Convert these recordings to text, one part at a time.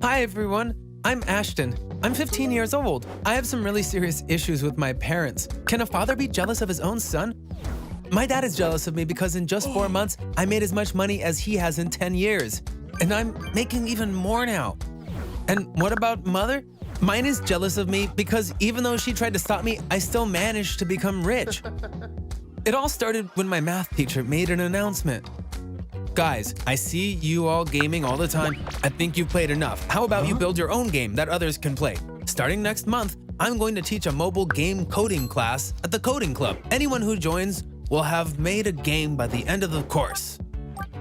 Hi everyone, I'm Ashton. I'm 15 years old. I have some really serious issues with my parents. Can a father be jealous of his own son? My dad is jealous of me because in just 4 months, I made as much money as he has in 10 years. And I'm making even more now. And what about mother? Mine is jealous of me because even though she tried to stop me, I still managed to become rich. It all started when my math teacher made an announcement. Guys, I see you all gaming all the time. I think you've played enough. How about you build your own game that others can play? Starting next month, I'm going to teach a mobile game coding class at the Coding Club. Anyone who joins will have made a game by the end of the course.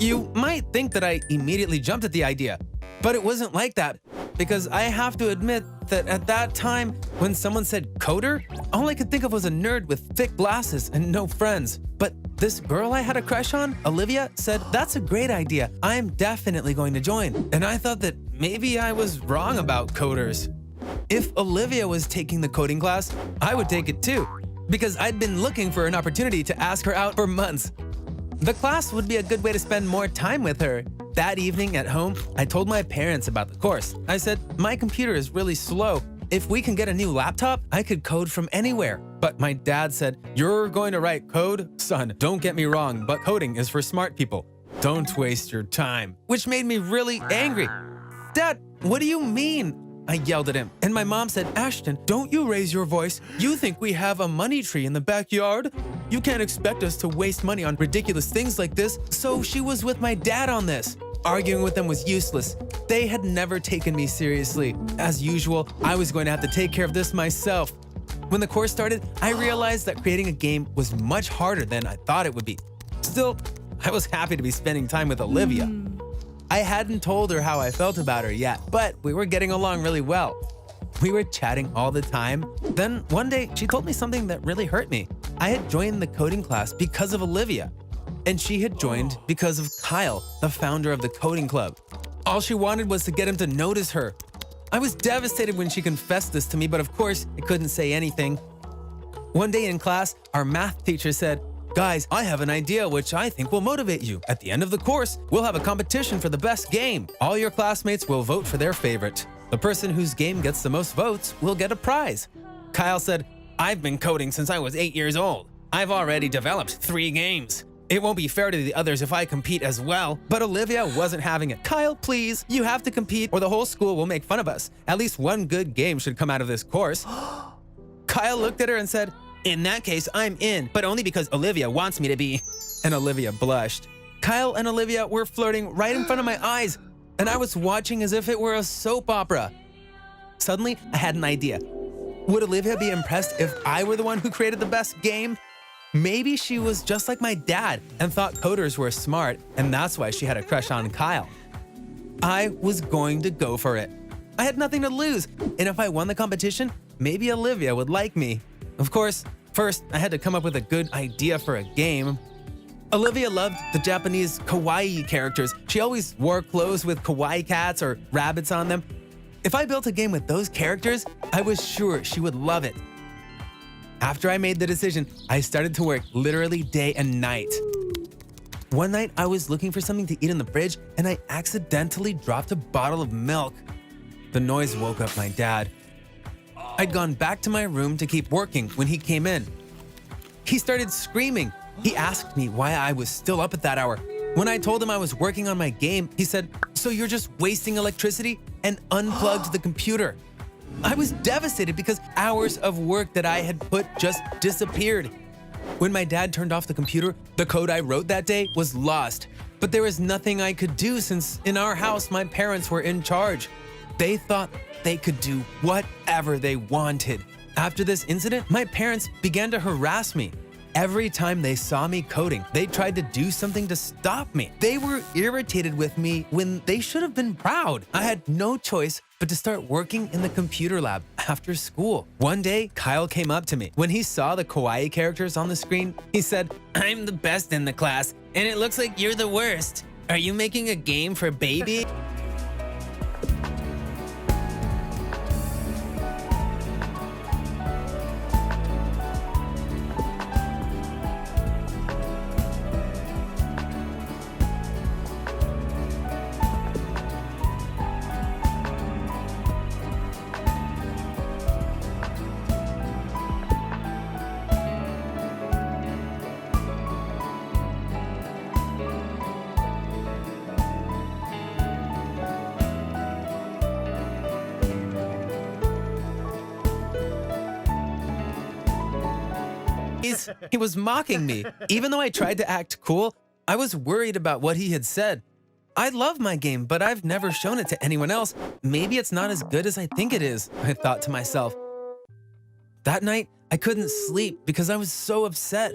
You might think that I immediately jumped at the idea, but it wasn't like that because I have to admit that at that time, when someone said coder, all I could think of was a nerd with thick glasses and no friends. But this girl I had a crush on, Olivia, said, "That's a great idea. I'm definitely going to join." And I thought that maybe I was wrong about coders. If Olivia was taking the coding class, I would take it too, because I'd been looking for an opportunity to ask her out for months. The class would be a good way to spend more time with her. That evening at home, I told my parents about the course. I said, "My computer is really slow. If we can get a new laptop, I could code from anywhere." But my dad said, "You're going to write code? Son, don't get me wrong, but coding is for smart people. Don't waste your time." Which made me really angry. "Dad, what do you mean?" I yelled at him. And my mom said, "Ashton, don't you raise your voice. You think we have a money tree in the backyard? You can't expect us to waste money on ridiculous things like this." So she was with my dad on this. Arguing with them was useless. They had never taken me seriously. As usual, I was going to have to take care of this myself. When the course started, I realized that creating a game was much harder than I thought it would be. Still, I was happy to be spending time with Olivia. I hadn't told her how I felt about her yet, but we were getting along really well. We were chatting all the time. Then one day, she told me something that really hurt me. I had joined the coding class because of Olivia, and she had joined because of Kyle, the founder of the coding club. All she wanted was to get him to notice her. I was devastated when she confessed this to me, but of course, I couldn't say anything. One day in class, our math teacher said, "Guys, I have an idea which I think will motivate you. At the end of the course, we'll have a competition for the best game. All your classmates will vote for their favorite. The person whose game gets the most votes will get a prize." Kyle said, "I've been coding since I was 8 years old. I've already developed 3 games. It won't be fair to the others if I compete as well." But Olivia wasn't having it. "Kyle, please, you have to compete or the whole school will make fun of us. At least one good game should come out of this course." Kyle looked at her and said, "In that case, I'm in, but only because Olivia wants me to be." And Olivia blushed. Kyle and Olivia were flirting right in front of my eyes, and I was watching as if it were a soap opera. Suddenly, I had an idea. Would Olivia be impressed if I were the one who created the best game? Maybe she was just like my dad and thought coders were smart, and that's why she had a crush on Kyle. I was going to go for it. I had nothing to lose, and if I won the competition, maybe Olivia would like me. Of course, first I had to come up with a good idea for a game. Olivia loved the Japanese kawaii characters. She always wore clothes with kawaii cats or rabbits on them. If I built a game with those characters, I was sure she would love it. After I made the decision, I started to work literally day and night. One night, I was looking for something to eat in the fridge, and I accidentally dropped a bottle of milk. The noise woke up my dad. I'd gone back to my room to keep working when he came in. He started screaming. He asked me why I was still up at that hour. When I told him I was working on my game, he said, "So you're just wasting electricity?" and unplugged the computer. I was devastated because hours of work that I had put just disappeared. When my dad turned off the computer, the code I wrote that day was lost. But there was nothing I could do since in our house, my parents were in charge. They thought they could do whatever they wanted. After this incident, my parents began to harass me. Every time they saw me coding, they tried to do something to stop me. They were irritated with me when they should have been proud. I had no choice but to start working in the computer lab after school. One day, Kyle came up to me. When he saw the kawaii characters on the screen, he said, "I'm the best in the class, and it looks like you're the worst. Are you making a game for baby?" He was mocking me. Even though I tried to act cool, I was worried about what he had said. I love my game, but I've never shown it to anyone else. Maybe it's not as good as I think it is, I thought to myself. That night, I couldn't sleep because I was so upset.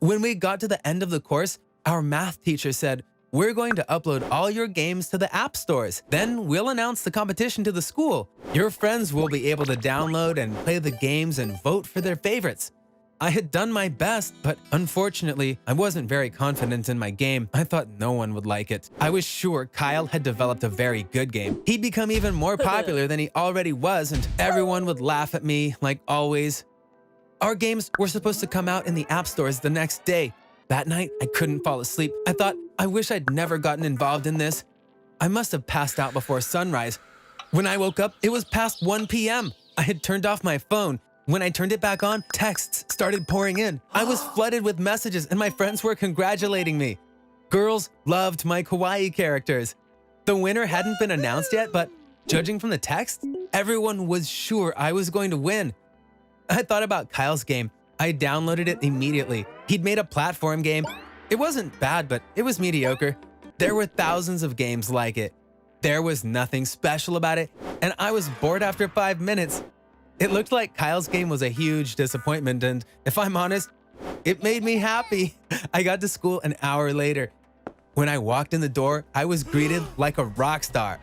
When we got to the end of the course, our math teacher said, "We're going to upload all your games to the app stores. Then we'll announce the competition to the school. Your friends will be able to download and play the games and vote for their favorites." I had done my best, but unfortunately, I wasn't very confident in my game. I thought no one would like it. I was sure Kyle had developed a very good game. He'd become even more popular than he already was, and everyone would laugh at me, like always. Our games were supposed to come out in the app stores the next day. That night, I couldn't fall asleep. I thought, I wish I'd never gotten involved in this. I must have passed out before sunrise. When I woke up, it was past 1 p.m. I had turned off my phone. When I turned it back on, texts started pouring in. I was flooded with messages and my friends were congratulating me. Girls loved my kawaii characters. The winner hadn't been announced yet, but judging from the text, everyone was sure I was going to win. I thought about Kyle's game. I downloaded it immediately. He'd made a platform game. It wasn't bad, but it was mediocre. There were thousands of games like it. There was nothing special about it, and I was bored after 5 minutes. It looked like Kyle's game was a huge disappointment, and if I'm honest, it made me happy. I got to school an hour later. When I walked in the door, I was greeted like a rock star.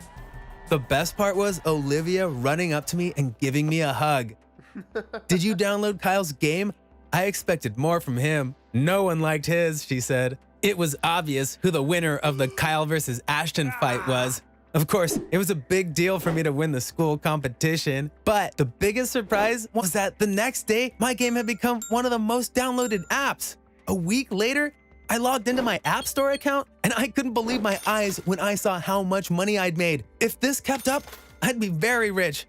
The best part was Olivia running up to me and giving me a hug. "Did you download Kyle's game?" I expected more from him. "No one liked his," she said. It was obvious who the winner of the Kyle versus Ashton fight was. Of course, it was a big deal for me to win the school competition, but the biggest surprise was that the next day, my game had become one of the most downloaded apps. A week later, I logged into my App Store account and I couldn't believe my eyes when I saw how much money I'd made. If this kept up, I'd be very rich.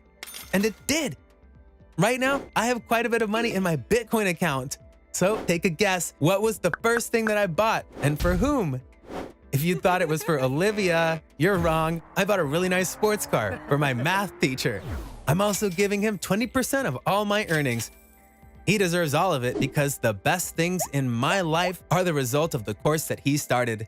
And it did. Right now, I have quite a bit of money in my Bitcoin account. So take a guess, what was the first thing that I bought and for whom? If you thought it was for Olivia, you're wrong. I bought a really nice sports car for my math teacher. I'm also giving him 20% of all my earnings. He deserves all of it because the best things in my life are the result of the course that he started.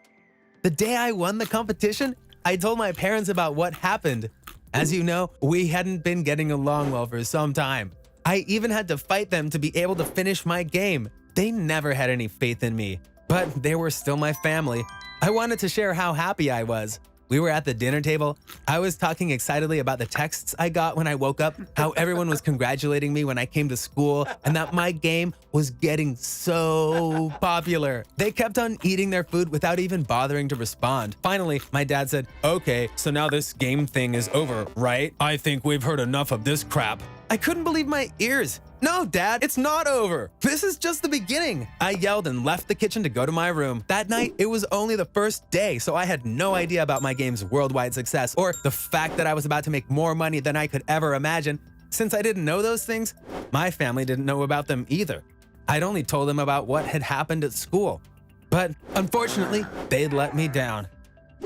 The day I won the competition, I told my parents about what happened. As you know, we hadn't been getting along well for some time. I even had to fight them to be able to finish my game. They never had any faith in me, but they were still my family. I wanted to share how happy I was. We were at the dinner table. I was talking excitedly about the texts I got when I woke up, how everyone was congratulating me when I came to school, and that my game was getting so popular. They kept on eating their food without even bothering to respond. Finally, my dad said, "Okay, so now this game thing is over, right? I think we've heard enough of this crap." I couldn't believe my ears. "No, Dad, it's not over. This is just the beginning." I yelled and left the kitchen to go to my room. That night, it was only the first day, so I had no idea about my game's worldwide success or the fact that I was about to make more money than I could ever imagine. Since I didn't know those things, my family didn't know about them either. I'd only told them about what had happened at school. But unfortunately, they'd let me down.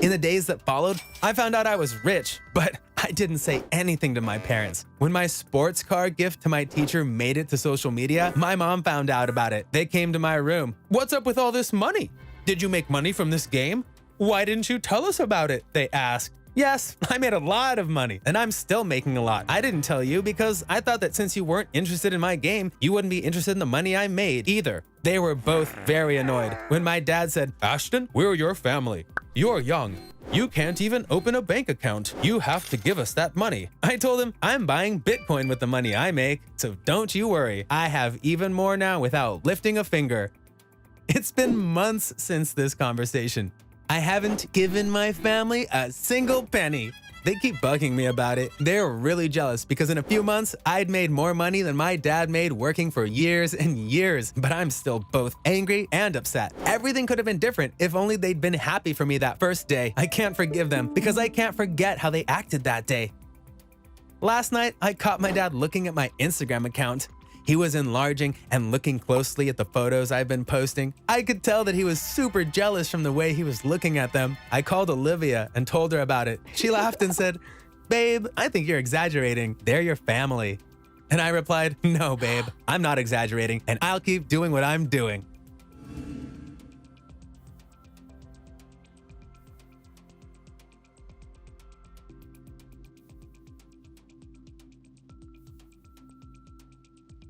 In the days that followed, I found out I was rich, but I didn't say anything to my parents. When my sports car gift to my teacher made it to social media, my mom found out about it. They came to my room. "What's up with all this money? Did you make money from this game? Why didn't you tell us about it?" they asked. "Yes, I made a lot of money, and I'm still making a lot. I didn't tell you because I thought that since you weren't interested in my game, you wouldn't be interested in the money I made either." They were both very annoyed when my dad said, "Ashton, we're your family. You're young. You can't even open a bank account. You have to give us that money." I told him I'm buying Bitcoin with the money I make, so don't you worry. I have even more now without lifting a finger. It's been months since this conversation. I haven't given my family a single penny. They keep bugging me about it. They're really jealous because in a few months, I'd made more money than my dad made working for years and years. But I'm still both angry and upset. Everything could have been different if only they'd been happy for me that first day. I can't forgive them because I can't forget how they acted that day. Last night, I caught my dad looking at my Instagram account. He was enlarging and looking closely at the photos I've been posting. I could tell that he was super jealous from the way he was looking at them. I called Olivia and told her about it. She laughed and said, "Babe, I think you're exaggerating. They're your family." And I replied, no, babe, I'm not exaggerating, and I'll keep doing what I'm doing.